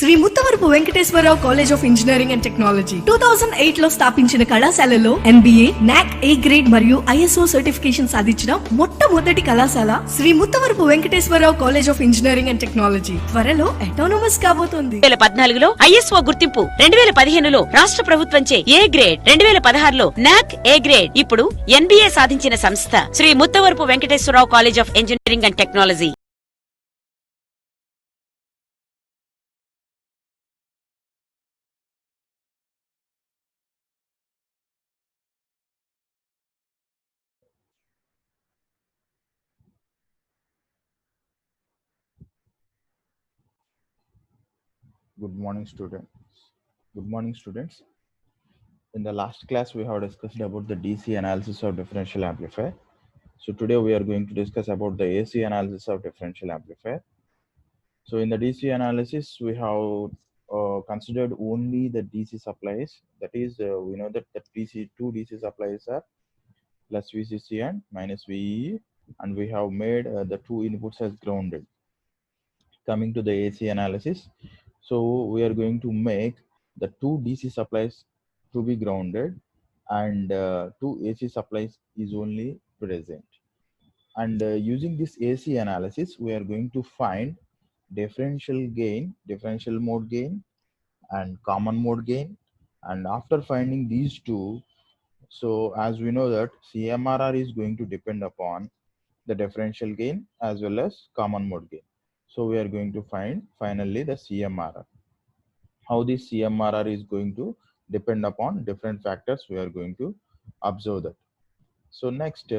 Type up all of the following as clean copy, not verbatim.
Shri Muttavarapu Venkateswararao college of engineering and technology 2008 లో స్థాపించిన కళాశాలలో NBA, NAC A గ్రేడ్ మరియు ISO సర్టిఫికేషన్ సాధించిన మొట్టమొదటి కళాశాల Shri Muttavarapu Venkateswararao college of engineering and technology త్వరలో అటానమస్ కాబోతోంది. 2014లో ISO గుర్తింపు, 2015లో రాష్ట్ర ప్రభుత్వంచే A గ్రేడ్, 2016లో NAC A గ్రేడ్, ఇప్పుడు NBA సాధించిన సంస్థ Shri Muttavarapu Venkateswararao college of engineering and technology. Good morning, students. In the last class, we have discussed about the DC analysis of differential amplifier. So today we are going to discuss about the AC analysis of differential amplifier. So in the DC analysis, we have considered only the DC supplies. That is, we know that the two DC supplies are plus VCC and minus VEE, and we have made the two inputs as grounded. Coming to the AC analysis, so we are going to make the two DC supplies to be grounded, and two AC supplies is only present. And using this AC analysis, we are going to find differential gain, differential mode gain, and common mode gain. And after finding these two, so as we know that CMRR is going to depend upon the differential gain as well as common mode gain. So we are going to find finally the CMRR. How this CMRR is going to depend upon different factors, we are going to observe that. So next,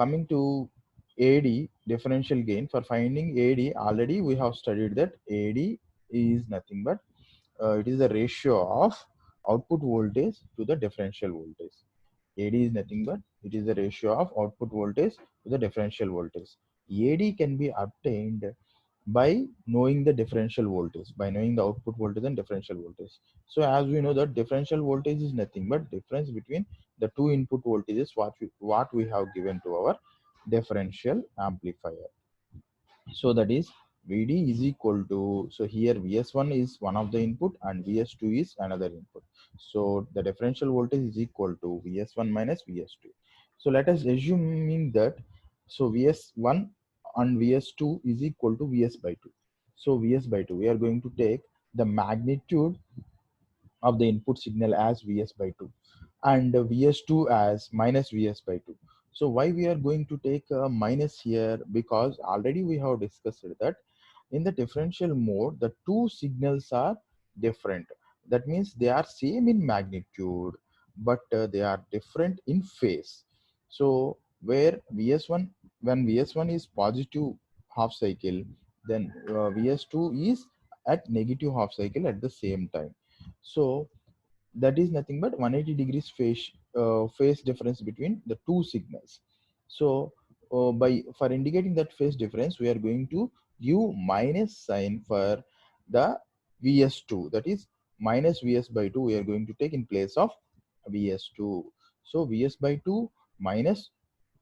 coming to AD, differential gain. For finding AD, already we have studied that AD is nothing but it is the ratio of output voltage to the differential voltage. AD is nothing but it is the ratio of output voltage to the differential voltage. AD can be obtained by knowing the differential voltage, by knowing the output voltage and differential voltage. So as we know that differential voltage is nothing but difference between the two input voltages what we have given to our differential amplifier. So that is Vd is equal to, so here Vs1 is one of the input and Vs2 is another input. So the differential voltage is equal to Vs1 minus Vs2. So let us assuming that, so Vs1 and Vs2 is equal to Vs by 2. So Vs by 2, we are going to take the magnitude of the input signal as Vs by 2 and Vs2 as minus Vs by 2. So why we are going to take a minus here? Because already we have discussed that in the differential mode, the two signals are different. That means they are same in magnitude, but they are different in phase. So where Vs1, when Vs1 is positive half cycle, then Vs2 is at negative half cycle at the same time. So that is nothing but 180 degrees phase difference between the two signals. So for indicating that phase difference, we are going to give minus sign for the Vs2. That is minus Vs by 2 we are going to take in place of Vs2. So Vs by 2 minus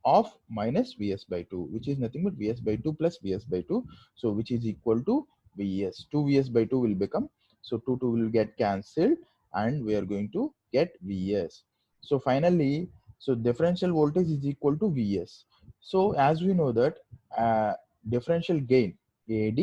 of minus Vs by 2, which is nothing but Vs by 2 plus Vs by 2. So which is equal to Vs. 2 Vs by 2 will become, so 2 will get cancelled and we are going to get Vs. So finally, so differential voltage is equal to Vs. So as we know that differential gain AD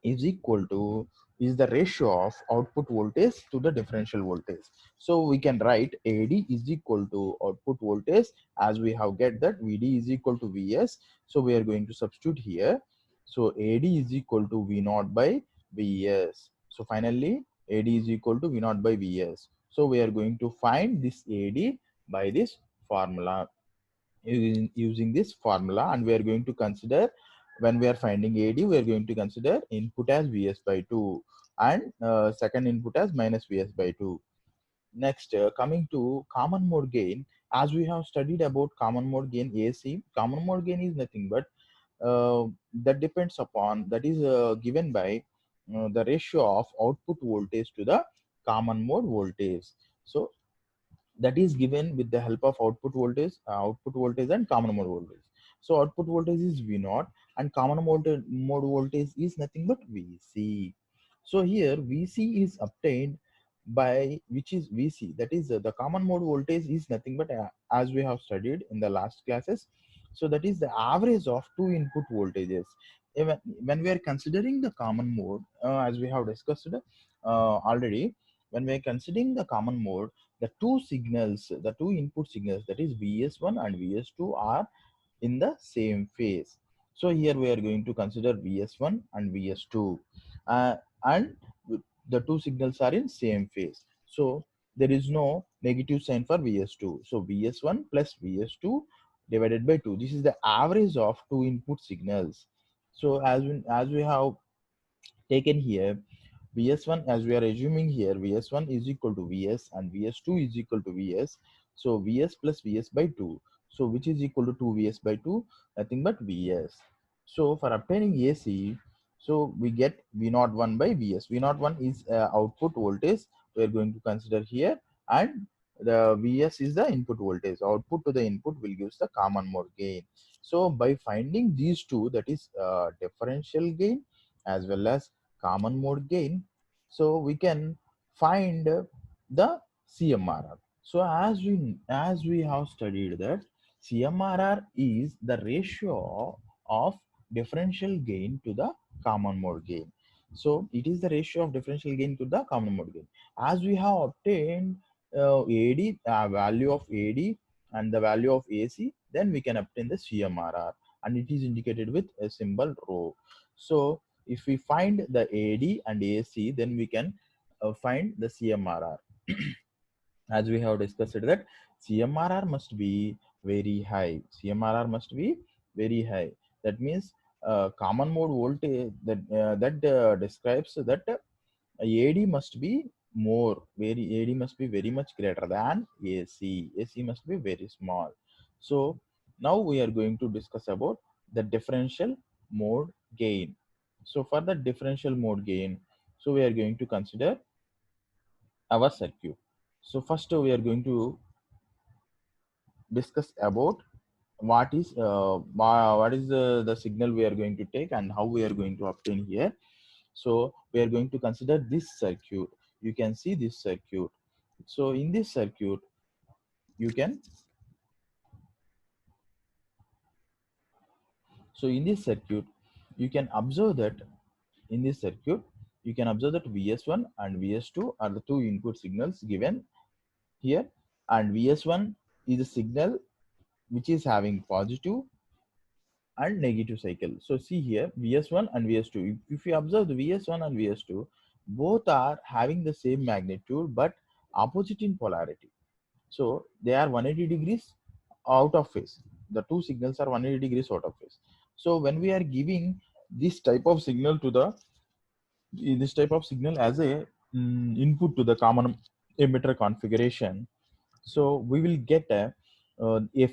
is equal to, is the ratio of output voltage to the differential voltage. So we can write AD is equal to output voltage, as we have get that Vd is equal to Vs. So we are going to substitute here. So AD is equal to V0 by Vs. So finally AD is equal to V0 by Vs. So we are going to find this AD by this formula, using this formula, and we are going to consider, when we are finding AD, we are going to consider input as Vs by 2 and second input as minus Vs by 2. Next, coming to common mode gain, as we have studied about common mode gain AC, common mode gain is nothing but that depends upon, that is given by the ratio of output voltage to the common mode voltage. So that is given with the help of output voltage and common mode voltage. So output voltage is V0 and common mode voltage is nothing but Vc. So here VC is obtained by, which is VC, that is the common mode voltage is nothing but as we have studied in the last classes. So that is the average of two input voltages. When we are considering the common mode, as we have discussed already, when we are considering the common mode, the two signals, the two input signals, that is VS1 and VS2, are in the same phase. So here we are going to consider VS1 and VS2, and the two signals are in same phase. So there is no negative sign for VS2. So VS1 plus VS2 divided by 2. This is the average of two input signals. So as we have taken here, Vs1, as we are assuming here, Vs1 is equal to Vs and Vs2 is equal to Vs. So Vs plus Vs by 2. So which is equal to 2 Vs by 2? Nothing but Vs. So for obtaining AC, so we get V01 by Vs. V01 is output voltage we are going to consider here, and the Vs is the input voltage. Output to the input will give us the common mode gain. So by finding these two, that is differential gain as well as common mode gain, so we can find the CMRR. So as we have studied that CMRR is the ratio of differential gain to the common mode gain. So it is the ratio of differential gain to the common mode gain. As we have obtained AD, value of AD and the value of AC, then we can obtain the CMRR, and it is indicated with a symbol rho. So if we find the AD and AC, then we can find the CMRR. As we have discussed that CMRR must be very high. CMRR must be very high. That means common mode voltage that describes that AD must be AD must be very much greater than AC. AC must be very small. So now we are going to discuss about the differential mode gain. So for the differential mode gain, so we are going to consider our circuit. So first we are going to discuss about what is the signal we are going to take and how we are going to obtain here. So we are going to consider this circuit. You can see this circuit. So in this circuit, you can so in this circuit you can observe that in this circuit you can observe that Vs1 and Vs2 are the two input signals given here, and Vs1 is a signal which is having positive and negative cycle. So see here Vs1 and Vs2. If you observe the Vs1 and Vs2, both are having the same magnitude but opposite in polarity. So they are 180 degrees out of phase. The two signals are 180 degrees out of phase. So when we are giving this type of signal to the as a input to the common emitter configuration, so we will get a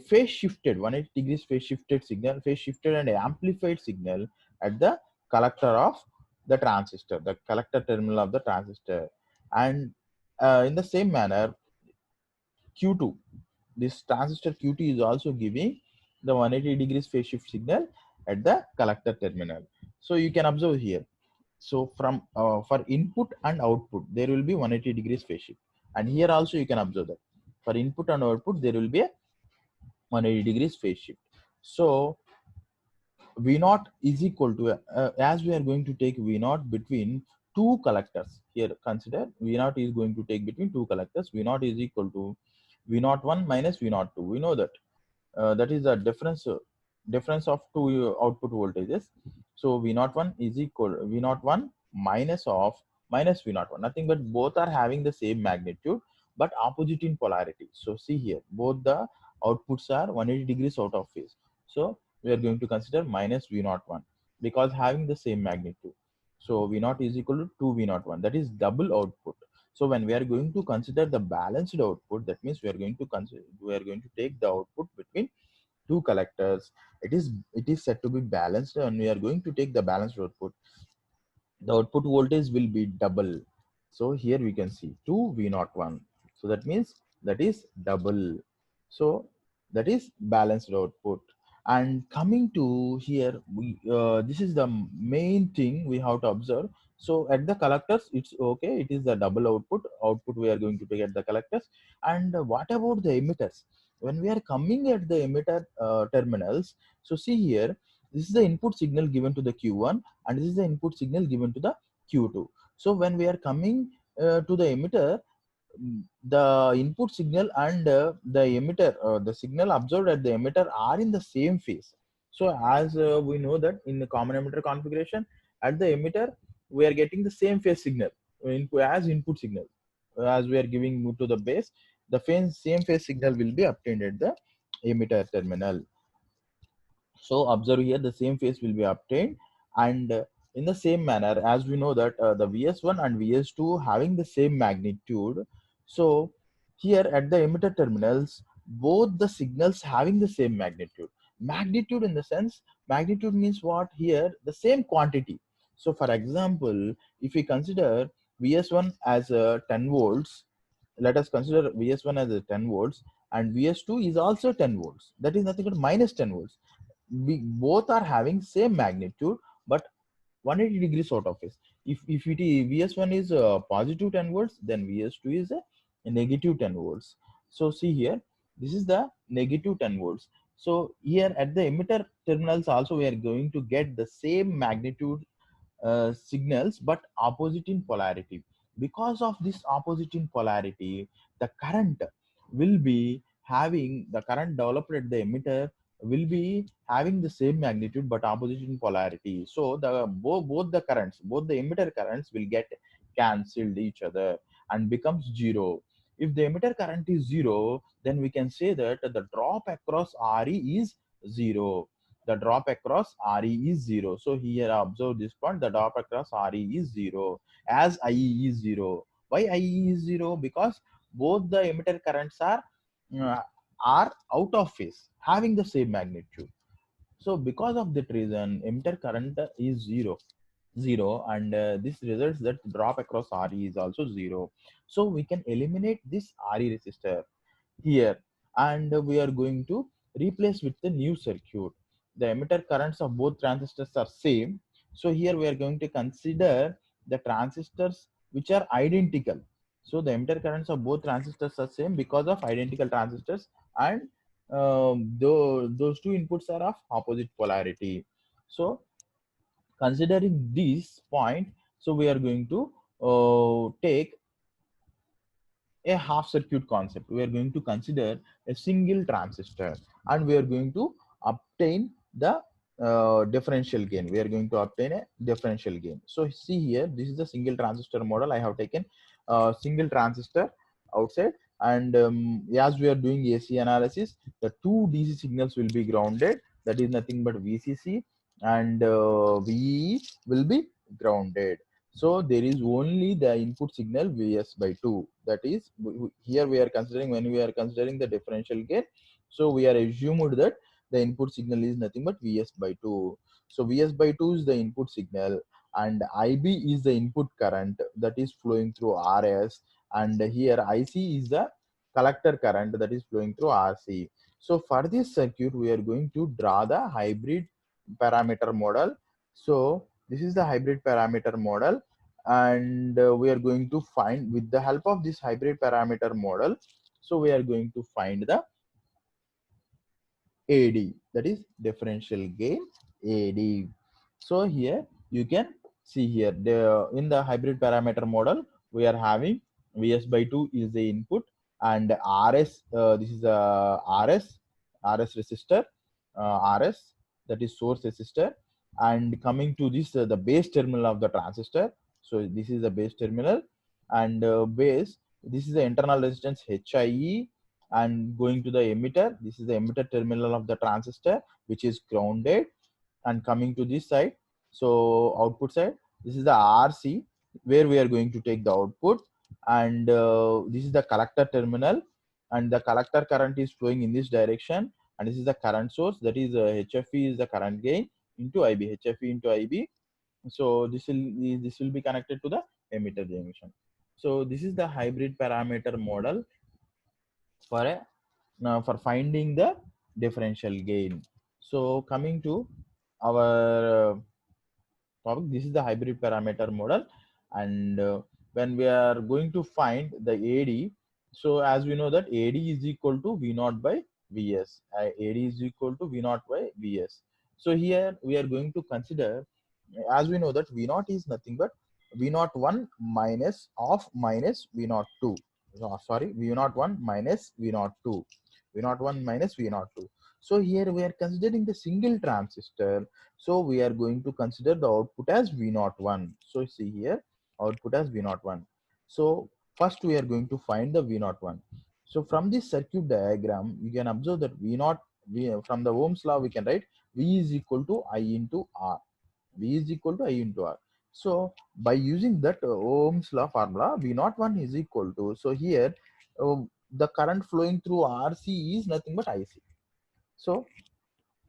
phase shifted 180 degrees phase shifted and amplified signal at the collector of the transistor, the collector terminal of the transistor. And in the same manner, Q2, this transistor Q2 is also giving the 180 degrees phase shift signal at the collector terminal. So you can observe here. So from for input and output, there will be 180 degrees phase shift. And here also you can observe that for input and output, there will be a 180 degrees phase shift. So V naught is equal to, as we are going to take V naught between two collectors. Here consider V naught is going to take between two collectors. V naught is equal to V naught 1 minus V naught 2. We know that that is the difference of two output voltages. So V naught 1 is equal V naught 1 minus V naught 1. Nothing but both are having the same magnitude but opposite in polarity. So see here, both the outputs are 180 degrees out of phase. So we are going to consider minus V naught 1 because having the same magnitude. So V naught is equal to 2 V naught 1. That is double output. So when we are going to consider the balanced output, that means we are going to take the output between two collectors. It is said to be balanced, and we are going to take the balanced output. The output voltage will be double. So here we can see 2 V01. So that means that is double. So that is balanced output. And coming to here, this is the main thing we have to observe. So at the collectors, it's okay. It is the double output. Output we are going to take at the collectors. And what about the emitters? When we are coming at the emitter terminals, so see here, this is the input signal given to the Q1, and this is the input signal given to the Q2. So when we are coming to the emitter, the input signal and the emitter, the signal observed at the emitter are in the same phase. So as we know that in the common emitter configuration, at the emitter, we are getting the same phase signal as input signal. As we are giving to the base, the same phase signal will be obtained at the emitter terminal. So observe here, the same phase will be obtained, and in the same manner, as we know that the VS1 and VS2 having the same magnitude. So here at the emitter terminals, both the signals having the same magnitude. Magnitude in the sense, magnitude means what here? The same quantity. So for example, if we consider VS1 as 10 volts, let us consider VS1 as 10 volts, and VS2 is also 10 volts. That is nothing but minus 10 volts. Both are having same magnitude, but 180 degrees sort of phase. If it is VS1 is positive 10 volts, then VS2 is a negative 10 volts. So see here, this is the negative 10 volts. So here at the emitter terminals also we are going to get the same magnitude signals, but opposite in polarity. Because of this opposite in polarity, the current will be having, the current developed at the emitter will be having the same magnitude but opposite in polarity. So the both the currents, both the emitter currents will get cancelled each other and becomes zero. If the emitter current is zero, then we can say that the drop across RE is zero. The drop across RE is zero. So here observe this point, the drop across RE is zero as IE is zero. Why IE is zero? Because both the emitter currents uh, are out of phase, having the same magnitude. So because of that reason, emitter current is zero, and this results that drop across RE is also zero. So we can eliminate this RE resistor here, and we are going to replace with the new circuit. The emitter currents of both transistors are same, so here we are going to consider the transistors which are identical. So the emitter currents of both transistors are same because of identical transistors, and those two inputs are of opposite polarity. So considering this point, so we are going to take a half circuit concept. We are going to consider a single transistor, and we are going to obtain the differential gain. We are going to obtain a differential gain. So see here, this is the single transistor model. I have taken a single transistor outside, and as we are doing AC analysis, the two DC signals will be grounded. That is nothing but VCC, and VEE will be grounded. So there is only the input signal Vs by 2. That is, here we are considering, when we are considering the differential gain, so we are assumed that the input signal is nothing but Vs by 2. So Vs by 2 is the input signal, and IB is the input current that is flowing through RS, and here IC is the collector current that is flowing through RC. So for this circuit, we are going to draw the hybrid parameter model. So this is the hybrid parameter model, and we are going to find, with the help of this hybrid parameter model, so we are going to find the AD, that is differential gain AD. So here you can see here, in the hybrid parameter model, we are having Vs by 2 is the input, and Rs, this is a RS resistor, Rs, that is source resistor, and coming to this, the base terminal of the transistor. So this is the base terminal, and base, this is the internal resistance HIE, and going to the emitter, this is the emitter terminal of the transistor which is grounded, and coming to this side, so output side, this is the RC where we are going to take the output, and this is the collector terminal, and the collector current is flowing in this direction, and this is the current source, that is HFE is the current gain into IB, HFE into IB. So this will be connected to the emitter junction. So this is the hybrid parameter model for a, for finding the differential gain. So coming to our topic, this is the hybrid parameter model, and when we are going to find the AD, so as we know that AD is equal to V naught by Vs. AD is equal to V naught by Vs. So here we are going to consider, as we know that V naught is nothing but V naught 1 minus of minus V naught 2. Sorry, V naught 1 minus V naught 2. V naught 1 minus V naught 2. So here we are considering the single transistor. So we are going to consider the output as V naught 1. So see here, output as V naught 1. So first we are going to find the V naught 1. So from this circuit diagram, you can observe that V naught, from the Ohm's law, we can write V is equal to I into R. V is equal to I into R. So by using that Ohm's law formula, V naught 1 is equal to, so here the current flowing through RC is nothing but IC. So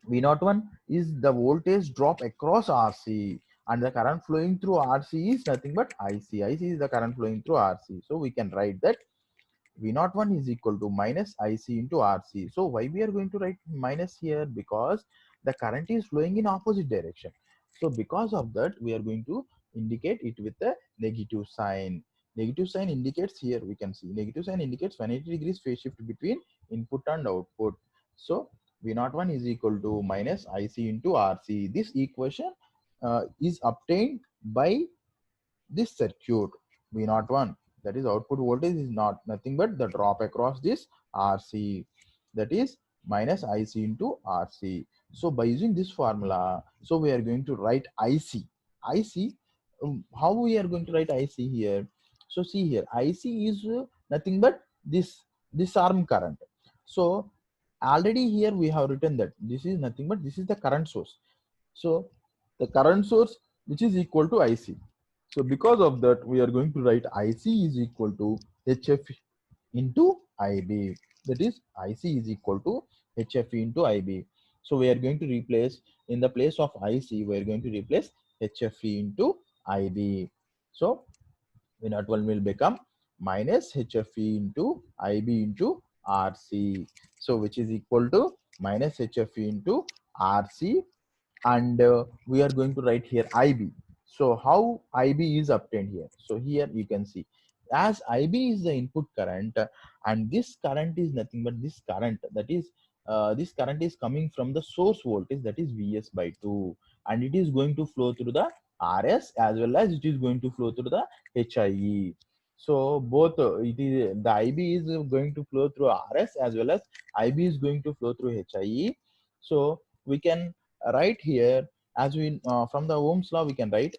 V naught 1 is the voltage drop across RC, and the current flowing through RC is nothing but IC. IC is the current flowing through RC. So we can write that V naught 1 is equal to minus IC into RC. So why we are going to write minus here? Because the current is flowing in opposite direction. So because of that, we are going to indicate it with a negative sign. Negative sign indicates, here we can see negative sign indicates 180 degrees phase shift between input and output. So V naught 1 is equal to minus IC into RC. This equation is obtained by this circuit. V naught 1, that is output voltage, is not nothing but the drop across this RC, that is minus IC into RC. So by using this formula, so we are going to write IC. IC, how we are going to write IC here? So see here, IC is nothing but this arm current. So already here we have written that this is nothing but this is the current source. So the current source, which is equal to IC. So because of that, we are going to write IC is equal to HF into IB. That is IC is equal to HF into IB. So we are going to replace, in the place of IC, we are going to replace HFE into IB. So V naught 1 will become minus HFE into IB into RC. So which is equal to minus HFE into RC, and we are going to write here IB. So how IB is obtained here? So here you can see, as IB is the input current, and this current is nothing but this current, that is this current is coming from the source voltage, that is Vs by 2, and it is going to flow through the RS as well as it is going to flow through the HIE. So both it is, the IB is going to flow through RS as well as IB is going to flow through HIE. So we can write here, as we from the Ohm's law, we can write,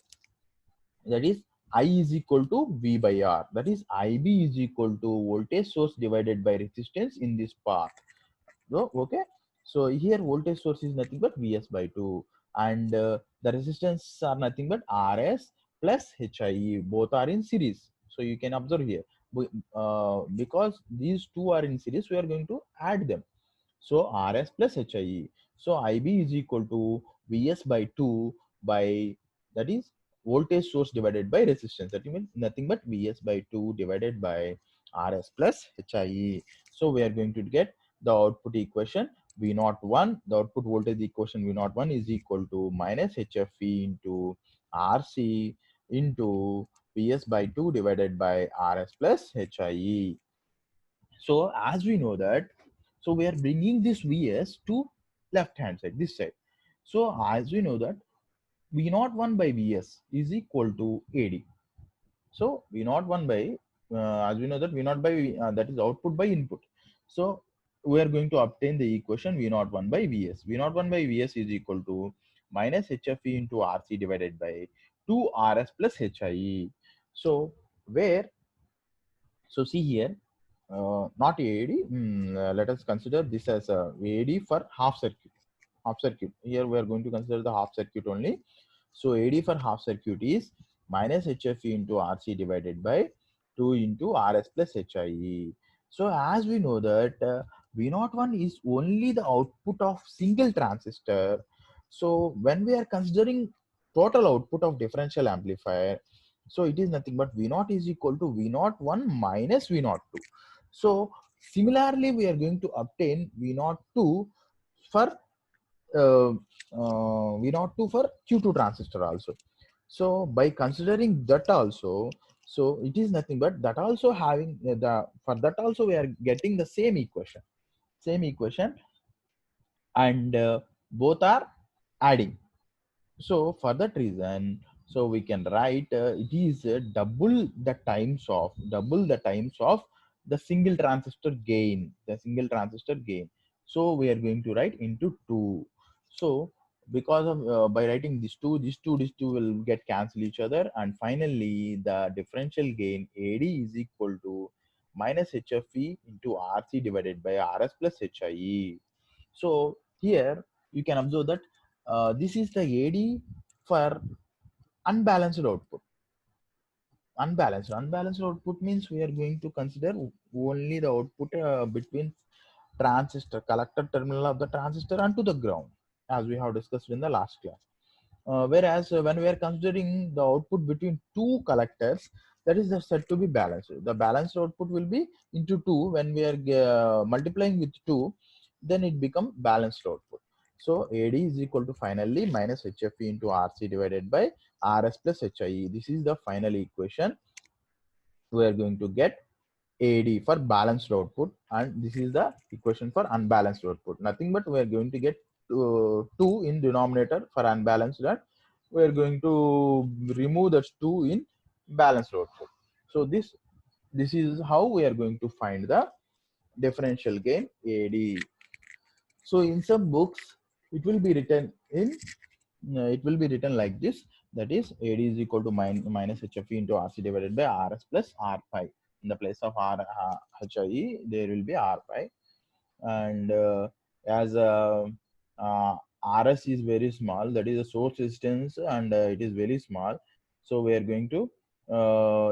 that is I is equal to V by R, that is IB is equal to voltage source divided by resistance in this part. So okay, so here voltage source is nothing but Vs by 2, and the resistance are nothing but Rs plus HIE, both are in series. So you can observe here, because these two are in series, we are going to add them. So Rs plus HIE. So IB is equal to Vs by 2 by, that is voltage source divided by resistance. That means nothing but Vs by 2 divided by Rs plus HIE. So we are going to get the output equation V naught 1, the output voltage equation V naught 1 is equal to minus HFE into RC into Vs by 2 divided by Rs plus HIE. So as we know that, so we are bringing this Vs to left hand side, this side. So as we know that V naught 1 by Vs is equal to AD. So V naught 1 by, as we know that V naught by, that is output by input. So we are going to obtain the equation V naught 1 by Vs. V naught 1 by Vs is equal to minus HFE into RC divided by 2 Rs plus HIE. So where, so see here, not AD. Let us consider this as a AD for half circuit. Half circuit. Here we are going to consider the half circuit only. So AD for half circuit is minus HFE into RC divided by 2 into Rs plus HIE. So as we know that V naught 1 is only the output of single transistor. So when we are considering total output of differential amplifier, so it is nothing but V naught is equal to V naught 1 minus V naught 2. So similarly, we are going to obtain V naught 2 for V02 for Q2 transistor also. So by considering that also, so it is nothing but that also having the, for that also we are getting the same equation, and both are adding. So for that reason, so we can write it is double the times of the single transistor gain, so we are going to write into 2. So because of by writing these two will get cancel each other, and finally the differential gain AD is equal to minus HFE into RC divided by RS plus HIE. So here you can observe that this is the AD for unbalanced output. Unbalanced output means we are going to consider only the output between transistor, collector terminal of the transistor and to the ground, as we have discussed in the last class. Whereas when we are considering the output between two collectors, that is said to be balanced. The balanced output will be into 2. When we are multiplying with 2, then it becomes balanced output. So AD is equal to finally minus HFE into RC divided by RS plus HIE. This is the final equation. We are going to get AD for balanced output, and this is the equation for unbalanced output. Nothing but we are going to get 2 in denominator for unbalanced, and we are going to remove that 2 in balanced output. So this is how we are going to find the differential gain AD. So in some books it will be written like this, that is AD is equal to minus HFE into RC divided by RS plus R pi. In the place of HIE there will be R pi, and as RS is very small, that is a source resistance, and it is very small, so we are going to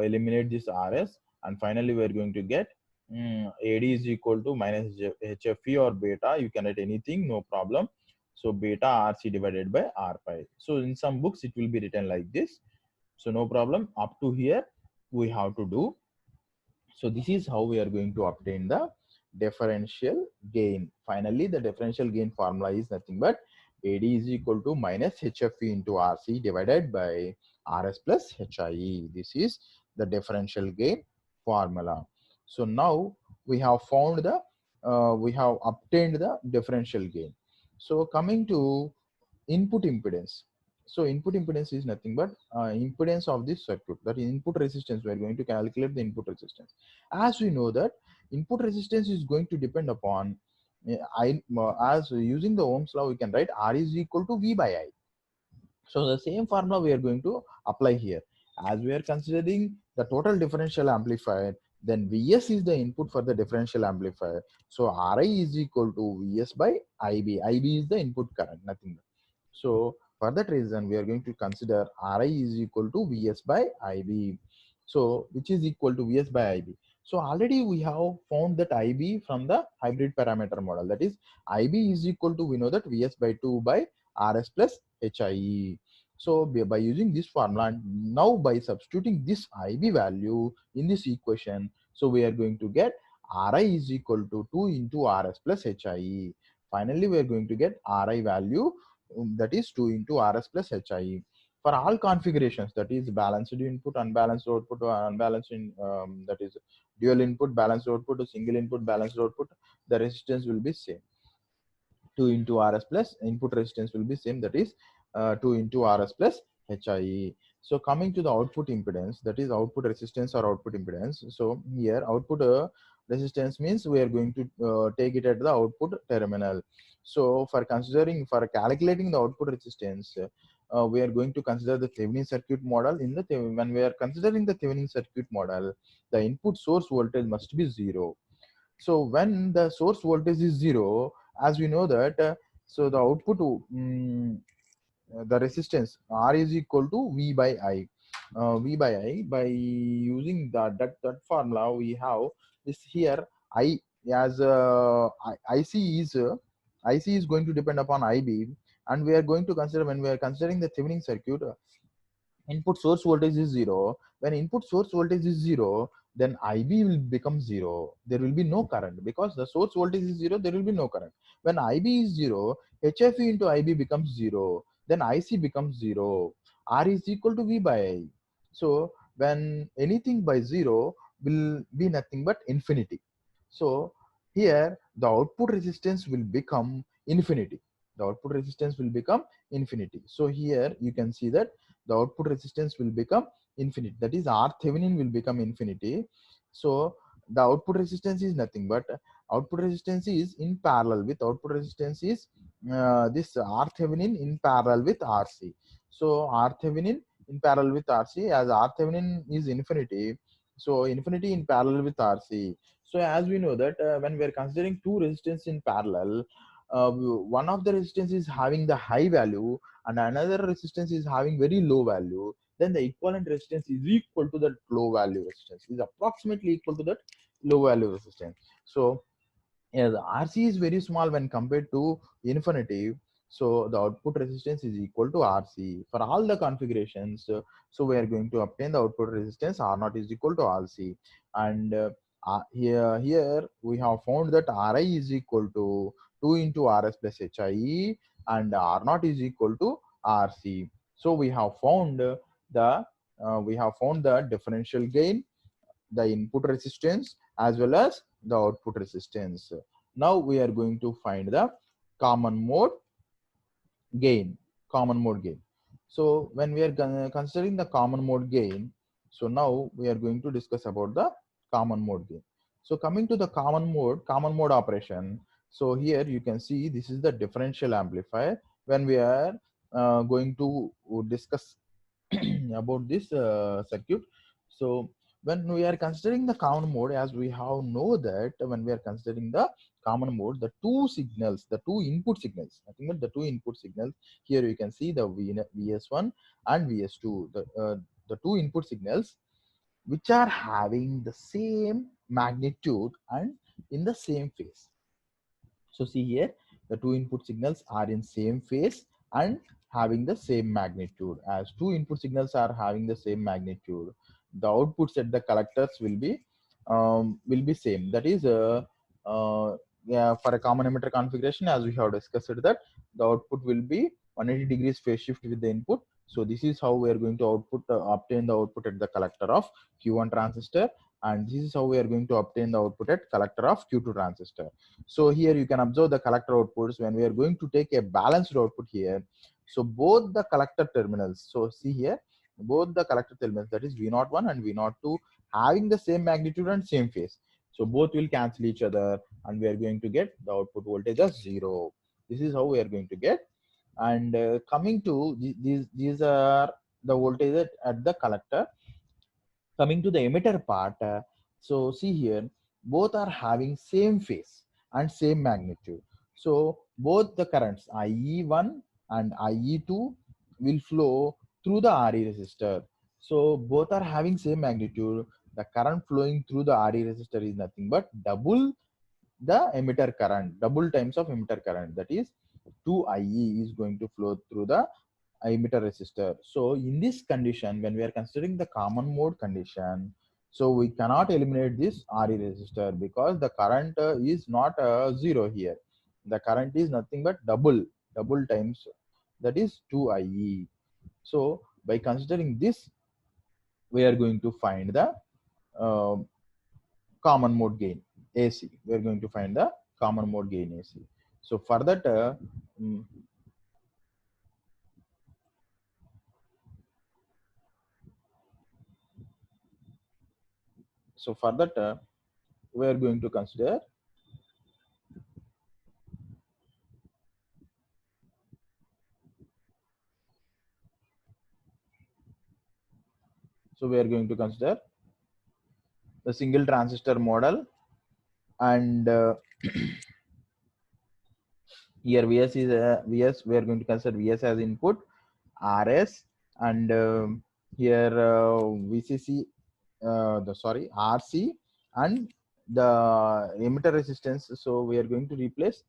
eliminate this RS, and finally we are going to get AD is equal to minus HFE or beta, you can write anything, no problem. So beta RC divided by R pi. So in some books it will be written like this, so no problem. Up to here we have to do. So this is how we are going to obtain the differential gain. Finally, the differential gain formula is nothing but AD is equal to minus HFE into RC divided by RS plus HIE. This is the differential gain formula. So now we have found the we have obtained the differential gain. So coming to input impedance. So input impedance is nothing but impedance of this circuit, that is input resistance. We are going to calculate the input resistance. As we know that input resistance is going to depend upon as using the Ohm's law, we can write R is equal to V by I. So the same formula we are going to apply here. As we are considering the total differential amplifier, then Vs is the input for the differential amplifier. So Ri is equal to Vs by Ib. Ib is the input current, nothing but. So for that reason, we are going to consider Ri is equal to Vs by Ib. So which is equal to Vs by Ib. So already we have found that Ib from the hybrid parameter model. That is Ib is equal to, we know that Vs by 2 by Rs plus HIE. So by using this formula, and now by substituting this IB value in this equation, so we are going to get Ri is equal to 2 into Rs plus HIE. Finally, we are going to get Ri value, that is 2 into Rs plus HIE. For all configurations, that is balanced input, unbalanced output, or unbalanced that is dual input, balanced output, or single input, balanced output, the resistance will be same. 2 into Rs plus input resistance will be same, that is 2 into Rs plus HIE. So coming to the output impedance, that is output resistance or output impedance. So here output resistance means we are going to take it at the output terminal. So for calculating the output resistance, we are going to consider the Thevenin circuit model. When we are considering the Thevenin circuit model, the input source voltage must be 0. So when the source voltage is 0, as we know that, so the output, the resistance R is equal to V by I. V by I, by using that formula, we have this here. I as IC is going to depend upon IB, and we are going to consider, when we are considering the Thevenin circuit, input source voltage is 0. When input source voltage is 0, then IB will become 0. There will be no current because the source voltage is 0. There will be no current. When IB is 0, HFE into IB becomes 0. Then IC becomes 0. R is equal to V by I. So when anything by 0 will be nothing but infinity. So here the output resistance will become infinity. The output resistance will become infinity. So here you can see that the output resistance will become infinity. That is, R Thevenin will become infinity. So the output resistance is nothing but output resistance is in parallel with output resistance is this R Thevenin in parallel with RC. So R Thevenin in parallel with RC, as R Thevenin is infinity. So infinity in parallel with RC. So as we know that when we are considering two resistance in parallel, one of the resistance is having the high value and another resistance is having very low value, then the equivalent resistance is equal to that low value resistance, is approximately equal to that low value resistance. So yeah, the RC is very small when compared to infinity. So the output resistance is equal to RC for all the configurations. So we are going to obtain the output resistance R0 is equal to RC. And here we have found that Ri is equal to 2 into Rs plus Hie, and R0 is equal to RC. So we have found the differential gain, the input resistance, as well as the output resistance. Now we are going to find the common mode gain. Common mode gain. So when we are considering the common mode gain, so now we are going to discuss about the common mode gain. So coming to the common mode operation. So here you can see this is the differential amplifier. When we are going to discuss about this circuit. So when we are considering the common mode, as we have know that when we are considering the common mode, the two signals, the two input signals, I think that the two input signals, here you can see the VS1 and VS2, the two input signals which are having the same magnitude and in the same phase. So see here, the two input signals are in same phase and having the same magnitude. As two input signals are having the same magnitude, the outputs at the collectors will be same. That is, yeah, for a common emitter configuration, as we have discussed that the output will be 180 degrees phase shift with the input. So this is how we are going to obtain the output at the collector of Q1 transistor, and this is how we are going to obtain the output at collector of Q2 transistor. So here you can observe the collector outputs when we are going to take a balanced output here. So both the collector terminals, so see here, both the collector terminals, that is V01 and V02, having the same magnitude and same phase. So both will cancel each other and we are going to get the output voltage as 0. This is how we are going to get. And coming to these are the voltage at the collector. Coming to the emitter part, so see here, both are having same phase and same magnitude. So both the currents IE1 and IE2 will flow through the RE resistor. So both are having same magnitude. The current flowing through the RE resistor is nothing but double the emitter current, double times of emitter current, that is 2IE is going to flow through the emitter resistor. So in this condition, when we are considering the common mode condition, so we cannot eliminate this RE resistor because the current is not 0 here. The current is nothing but double times, that is 2IE. So by considering this, we are going to find the uh, common mode gain AC. We are going to find the common mode gain AC. So for that, mm, we are going to consider. So we are going to consider the single transistor model, and here Vs is Vs. We are going to consider Vs as input, Rs, and here VCC, RC, and the emitter resistance. So we are going to replace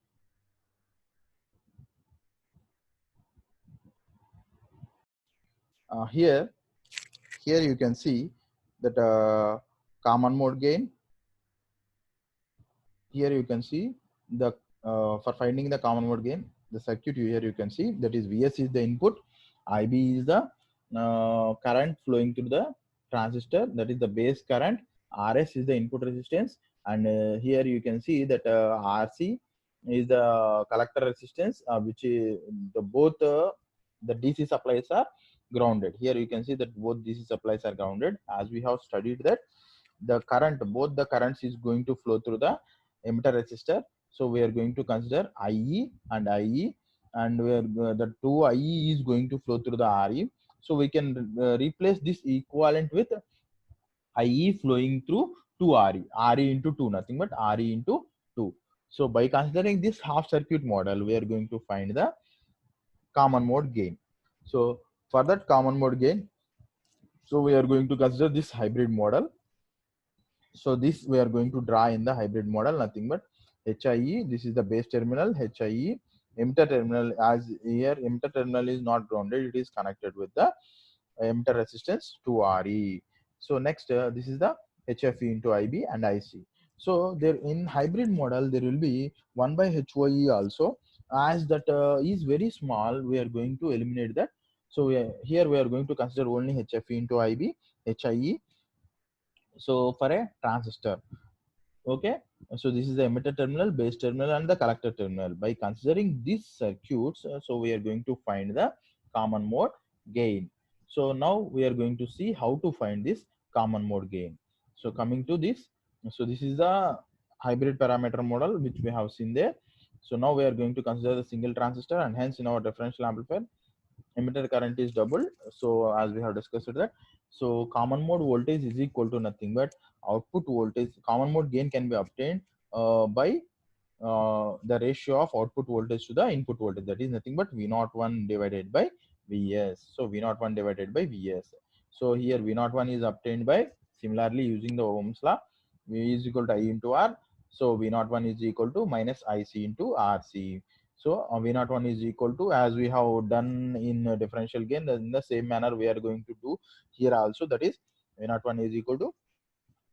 here. Here you can see that common mode gain. Here you can see the for finding the common mode gain, the circuit here you can see that is Vs is the input, Ib is the current flowing through the transistor, that is the base current, Rs is the input resistance, and here you can see that Rc is the collector resistance, which is the both the DC supplies are grounded. Here you can see that both DC supplies are grounded, as we have studied that the current, both the currents is going to flow through the emitter resistor. So we are going to consider IE and IE, and we are, the two IE is going to flow through the RE. So we can replace this equivalent with IE flowing through 2 RE, RE into 2, nothing but RE into 2. So by considering this half circuit model, we are going to find the common mode gain. So for that common mode gain, so we are going to consider this hybrid model. So this we are going to draw in the hybrid model, nothing but HIE, this is the base terminal, HIE, emitter terminal, as here emitter terminal is not grounded, it is connected with the emitter resistance to RE. So next, this is the HFE into IB and IC. So there in hybrid model, there will be 1 by HYE also, as that is very small, we are going to eliminate that. So here we are going to consider only HFE into IB, HIE. So for a transistor, okay, so this is the emitter terminal, base terminal, and the collector terminal. By considering these circuits, so we are going to find the common mode gain. So now we are going to see how to find this common mode gain. So coming to this, so this is the hybrid parameter model which we have seen there. So now we are going to consider the single transistor, and hence in our differential amplifier emitter current is doubled. So as we have discussed that, so common mode voltage is equal to nothing but output voltage. Common mode gain can be obtained by the ratio of output voltage to the input voltage, that is nothing but V01 divided by Vs. So V01 divided by Vs. So here V01 is obtained by similarly using the Ohm's law, V is equal to I into R. So V01 is equal to minus IC into RC. So V01 is equal to, as we have done in differential gain, in the same manner we are going to do here also, that is V01 is equal to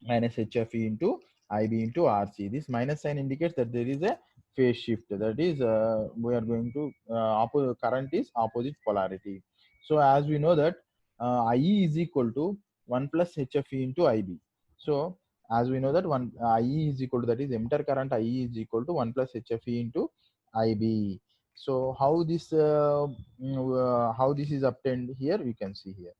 minus HFE into IB into RC. This minus sign indicates that there is a phase shift, that is we are going to current is opposite polarity. So as we know that IE is equal to 1 plus HFE into IB. So as we know that one IE is equal to, that is emitter current IE is equal to 1 plus HFE into IB. So how this is obtained here, we can see here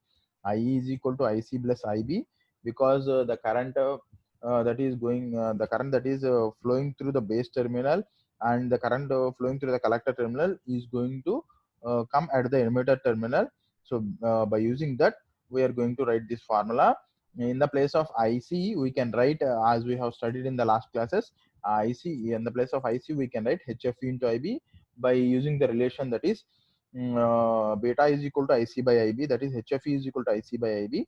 IE is equal to IC plus IB, because the current that is going the current that is flowing through the base terminal and the current flowing through the collector terminal is going to come at the emitter terminal. So by using that, we are going to write this formula. In the place of IC, we can write as we have studied in the last classes, IC in the place of IC we can write HFE into IB by using the relation, that is beta is equal to IC by IB, that is HFE is equal to IC by IB.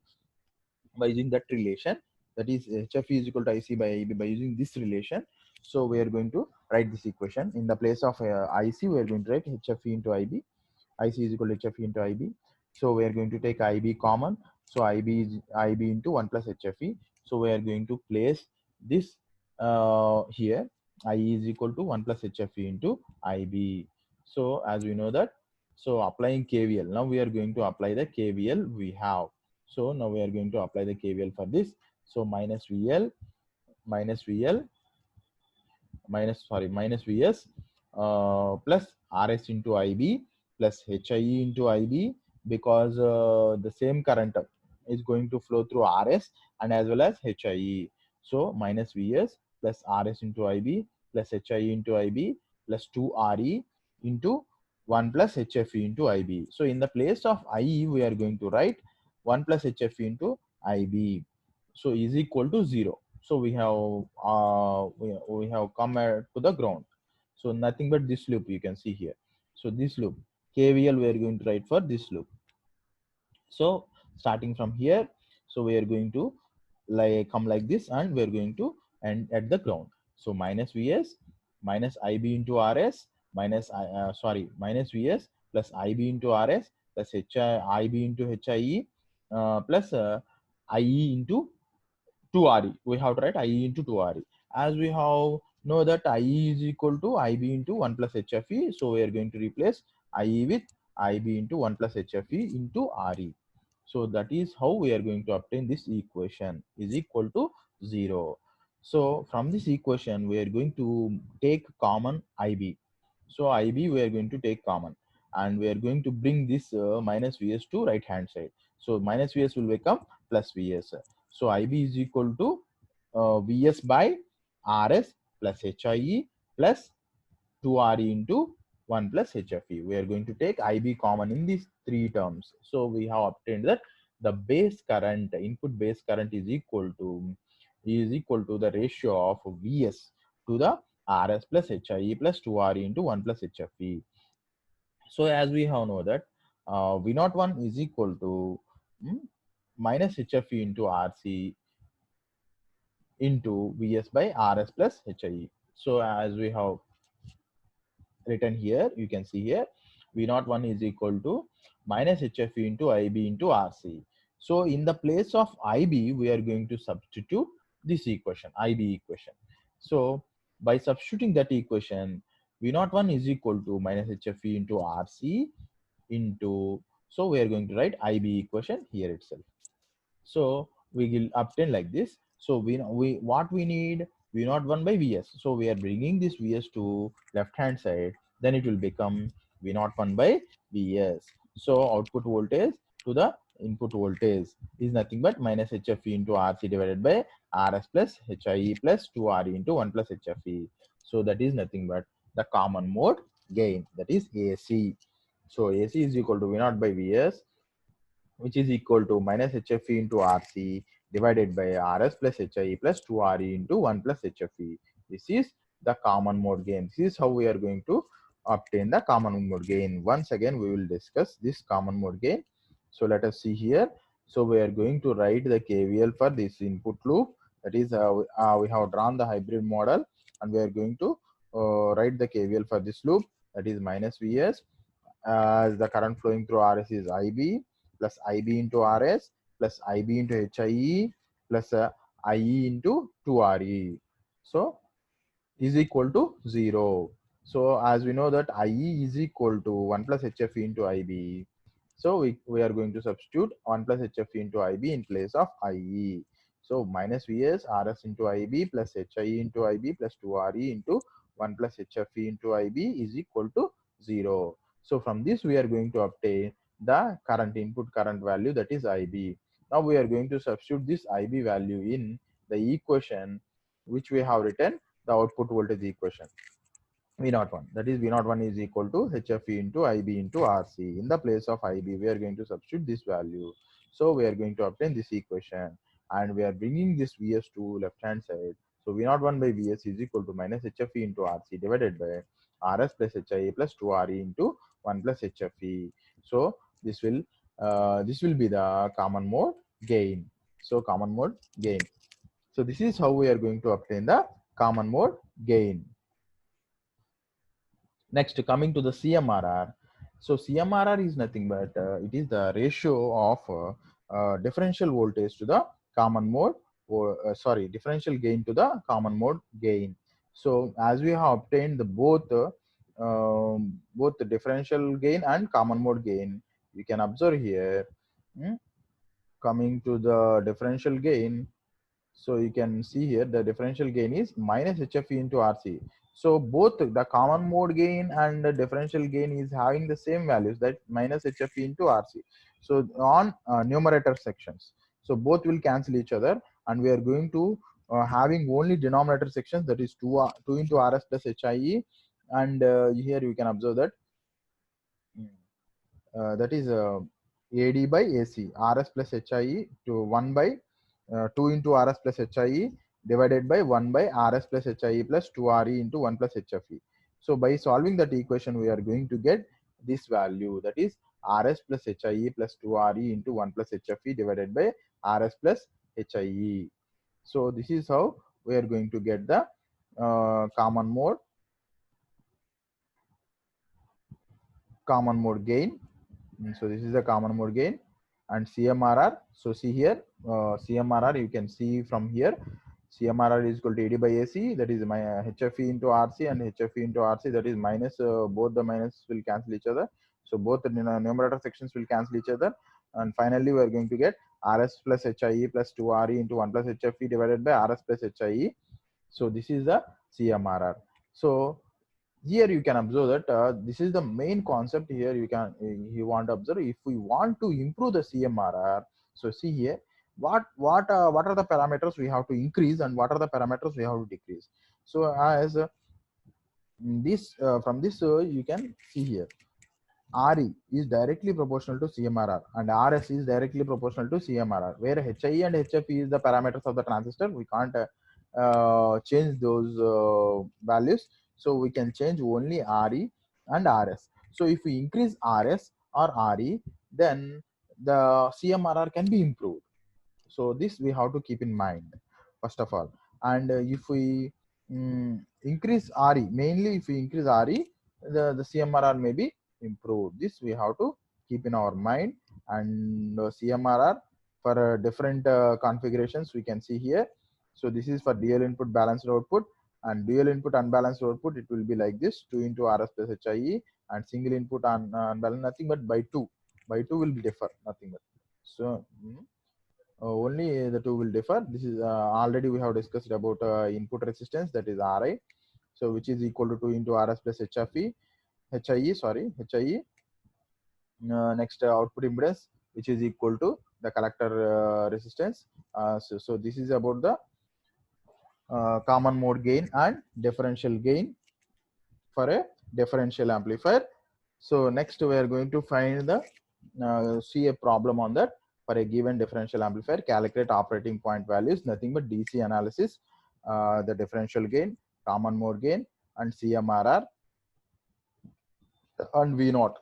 By using that relation, that is HFE is equal to IC by IB, by using this relation, so we are going to write this equation. In the place of IC, we are going to write HFE into IB, IC is equal to HFE into IB. So we are going to take IB common, so IB is IB into 1 plus HFE. So we are going to place this here, IE is equal to 1 plus HFE into IB. So as we know that, so applying KVL, now we are going to apply the KVL we have. So now we are going to apply the KVL for this. So minus VL minus Vs plus Rs into IB plus HIE into IB, because the same current is going to flow through Rs and as well as HIE. So minus Vs plus Rs into IB plus HIE into IB plus 2RE into 1 plus HFE into IB. So in the place of IE, we are going to write 1 plus HFE into IB. So is equal to 0. So we have come to the ground. So nothing but this loop you can see here. So this loop KVL we are going to write for this loop. So starting from here, so we are going to come like this, and we are going to end at the ground. So minus Vs minus IB into Rs minus minus Vs plus IB into Rs plus IB into HIE plus IE into 2RE. We have to write IE into 2RE. As we have know that IE is equal to IB into 1 plus HFE. So we are going to replace IE with IB into 1 plus HFE into RE. So that is how we are going to obtain this equation is equal to 0. So from this equation, we are going to take common IB. So IB we are going to take common, and we are going to bring this minus Vs to right hand side. So minus Vs will become plus Vs. So IB is equal to Vs by Rs plus HIE plus 2RE into 1 plus HFE. We are going to take IB common in these three terms. So we have obtained that the base current, input base current is equal to the ratio of Vs to the Rs plus HIE plus 2RE into 1 plus HFE. So as we have know that V01 is equal to minus HFE into RC into Vs by Rs plus HIE. So as we have written here, you can see here V01 is equal to minus HFE into IB into RC. So in the place of IB, we are going to substitute this equation, IB equation. So by substituting that equation, V01 is equal to minus HFE into RC into, so we are going to write IB equation here itself. So we will obtain like this. So we what we need V01 by Vs. So we are bringing this Vs to left hand side. Then it will become V01 by Vs. So output voltage to the input voltage is nothing but minus HFE into RC divided by Rs plus HIE plus 2RE into 1 plus HFE. So that is nothing but the common mode gain, that is AC. So AC is equal to V0 by Vs, which is equal to minus HFE into RC divided by Rs plus HIE plus 2RE into 1 plus HFE. This is the common mode gain. This is how we are going to obtain the common mode gain. Once again, we will discuss this common mode gain. So let us see here. So we are going to write the KVL for this input loop. That is, we have drawn the hybrid model, and we are going to write the KVL for this loop. That is minus Vs, as the current flowing through Rs is IB plus IB into Rs plus IB into HIE plus IE into 2RE. So is equal to 0. So as we know that IE is equal to 1 plus HFE into IB. So we are going to substitute 1 plus HFE into IB in place of IE. So minus Vs Rs into IB plus HIE into IB plus 2RE into 1 plus HFE into IB is equal to 0. So from this we are going to obtain the current input current value, that is IB. Now we are going to substitute this IB value in the equation which we have written, the output voltage equation. V01, that is V01 is equal to HFE into IB into RC. In the place of IB, we are going to substitute this value. So we are going to obtain this equation, and we are bringing this Vs to left hand side. So V01 by Vs is equal to minus HFE into RC divided by Rs plus HIE plus 2RE into 1 plus HFE. So this will be the common mode gain. So common mode gain. So this is how we are going to obtain the common mode gain. Next, coming to the CMRR. So CMRR is nothing but it is the ratio of differential voltage to the common mode, or differential gain to the common mode gain. So as we have obtained the both the differential gain and common mode gain, you can observe here. Coming to the differential gain, so you can see here the differential gain is minus HFE into RC. So both the common mode gain and the differential gain is having the same values, that minus HFE into RC. So on numerator sections, so both will cancel each other, and we are going to having only denominator sections, that is 2 into Rs plus HIE, and here you can observe that that is AD by AC, Rs plus HIE to 1 by 2 into Rs plus HIE divided by 1 by Rs plus HIE plus 2RE into 1 plus HFE. So by solving that equation, we are going to get this value, that is Rs plus HIE plus 2RE into 1 plus HFE divided by Rs plus HIE. So this is how we are going to get the common mode gain. So this is the common mode gain, and CMRR. So see here, CMRR, you can see from here. CMRR is equal to AD by AC, that is my HFE into RC, and HFE into RC, that is minus, both the minus will cancel each other. So both the numerator sections will cancel each other. And finally, we are going to get RS plus HIE plus 2RE into 1 plus HFE divided by RS plus HIE. So this is the CMRR. So here you can observe that this is the main concept here. You want to observe, if we want to improve the CMRR. So see here, what are the parameters we have to increase and what are the parameters we have to decrease. So as this from this you can see here, RE is directly proportional to CMRR and RS is directly proportional to CMRR, where HIE and HFE is the parameters of the transistor. We can't change those values. So we can change only RE and RS. So if we increase RS or RE, then the CMRR can be improved. So this we have to keep in mind, first of all. And if we increase RE, mainly if we increase RE, the CMRR may be improved. This we have to keep in our mind. And CMRR for different configurations we can see here. So this is for dual input balanced output, and dual input unbalanced output, it will be like this: 2 into RS plus HIE, and single input unbalanced, nothing but by 2. By 2 will differ, nothing but. So only the two will differ. This is already we have discussed about input resistance, that is Ri. So which is equal to 2 into RS plus HIE. Next output impedance, which is equal to the collector resistance. So this is about the common mode gain and differential gain for a differential amplifier. So next we are going to find the see a problem on that. For a given differential amplifier, calculate operating point values, nothing but DC analysis, the differential gain, common mode gain, and CMRR and V0.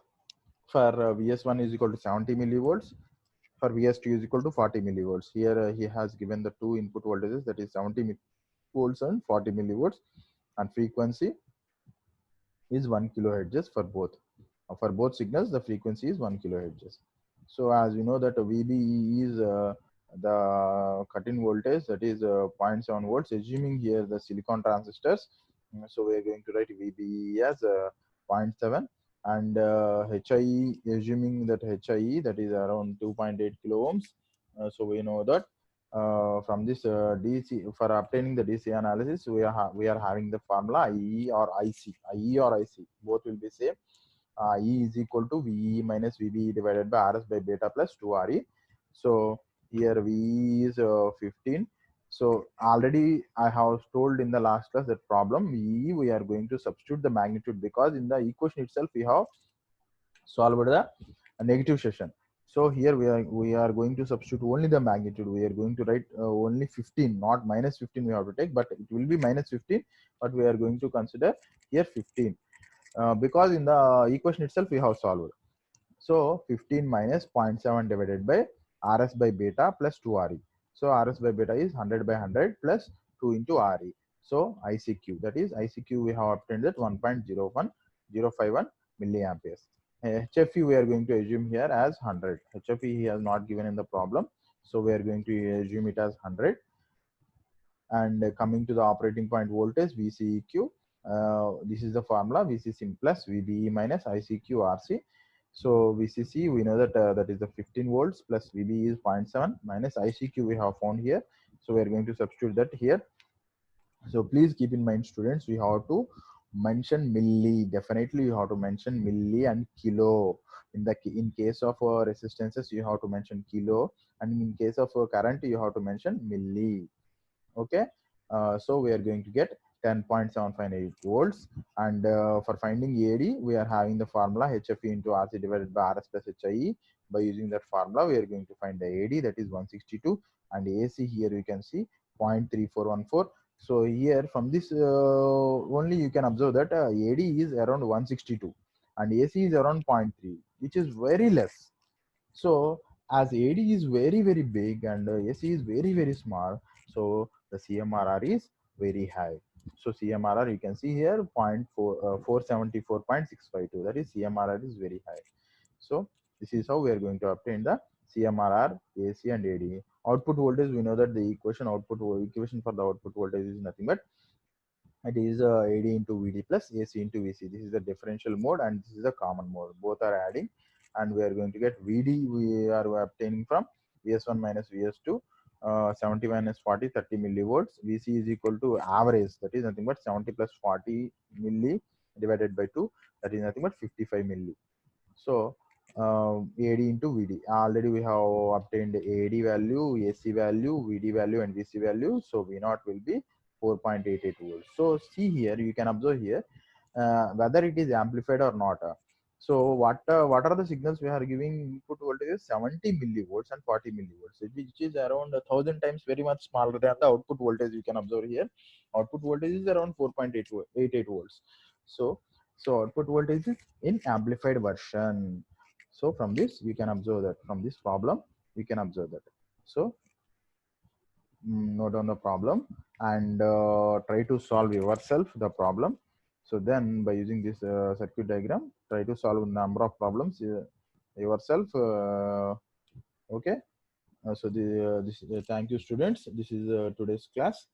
For VS1 is equal to 70 millivolts, for VS2 is equal to 40 millivolts. Here he has given the two input voltages, that is 70 volts and 40 millivolts, and frequency is 1 kilohertz for both. For both signals, the frequency is 1 kilohertz. So as you know that VBE is the cut-in voltage, that is 0.7 volts, assuming here the silicon transistors. So we are going to write VBE as 0.7, and HIE, assuming that HIE, that is around 2.8 kilo ohms. So we know that from this DC, for obtaining the DC analysis, we are having the formula IE or IC, both will be same. E is equal to VE minus VBE divided by RS by beta plus 2RE. So here VE is 15. So already I have told in the last class that problem VE, we are going to substitute the magnitude, because in the equation itself we have solved the negative section. So here we are going to substitute only the magnitude. We are going to write only 15, not minus 15 we have to take, but it will be minus 15, but we are going to consider here 15. Because in the equation itself we have solved. So 15 minus 0.7 divided by RS by beta plus 2RE. So RS by beta is 100 by 100 plus 2 into RE. So ICQ, that is ICQ we have obtained that 1.01051 milliamperes. HFE we are going to assume here as 100. HFE he has not given in the problem, so we are going to assume it as 100. And coming to the operating point voltage, VCEQ, this is the formula: VCC plus VBE minus ICQ RC. So VCC, we know that that is the 15 volts plus VBE is 0.7 minus ICQ we have found here. So we are going to substitute that here. So please keep in mind, students, we have to mention milli. Definitely you have to mention milli and kilo. In case of resistances, you have to mention kilo, and in case of current, you have to mention milli. Okay. So we are going to get 10.758 volts, and for finding AD, we are having the formula HFE into RC divided by RS plus HIE. By using that formula, we are going to find the AD, that is 162, and AC here you can see 0.3414. So here from this only you can observe that AD is around 162 and AC is around 0.3, which is very less. So as AD is very big and AC is very small, so the CMRR is very high. So CMRR you can see here 474.652, that is CMRR is very high. So this is how we are going to obtain the CMRR, AC and AD. Output voltage, we know that the equation for the output voltage is nothing but it is AD into VD plus AC into VC. This is the differential mode and this is the common mode. Both are adding, and we are going to get VD. We are obtaining from VS1 minus VS2, 70 minus 40, 30 millivolts. VC is equal to average, that is nothing but 70 plus 40 milli divided by 2, that is nothing but 55 milli. So AD into VD. Already we have obtained AD value, AC value, VD value, and VC value. So V0 will be 4.88 volts. So see here, you can observe here whether it is amplified or not. So what are the signals we are giving? Input voltage is 70 millivolts and 40 millivolts, which is around 1,000 times very much smaller than the output voltage. You can observe here. Output voltage is around 4.88 volts. So output voltage is in amplified version. So from this you can observe that, from this problem you can observe that. So note down the problem and try to solve yourself the problem. So then by using this circuit diagram, try to solve a number of problems yourself. Okay. So thank you students. This is today's class.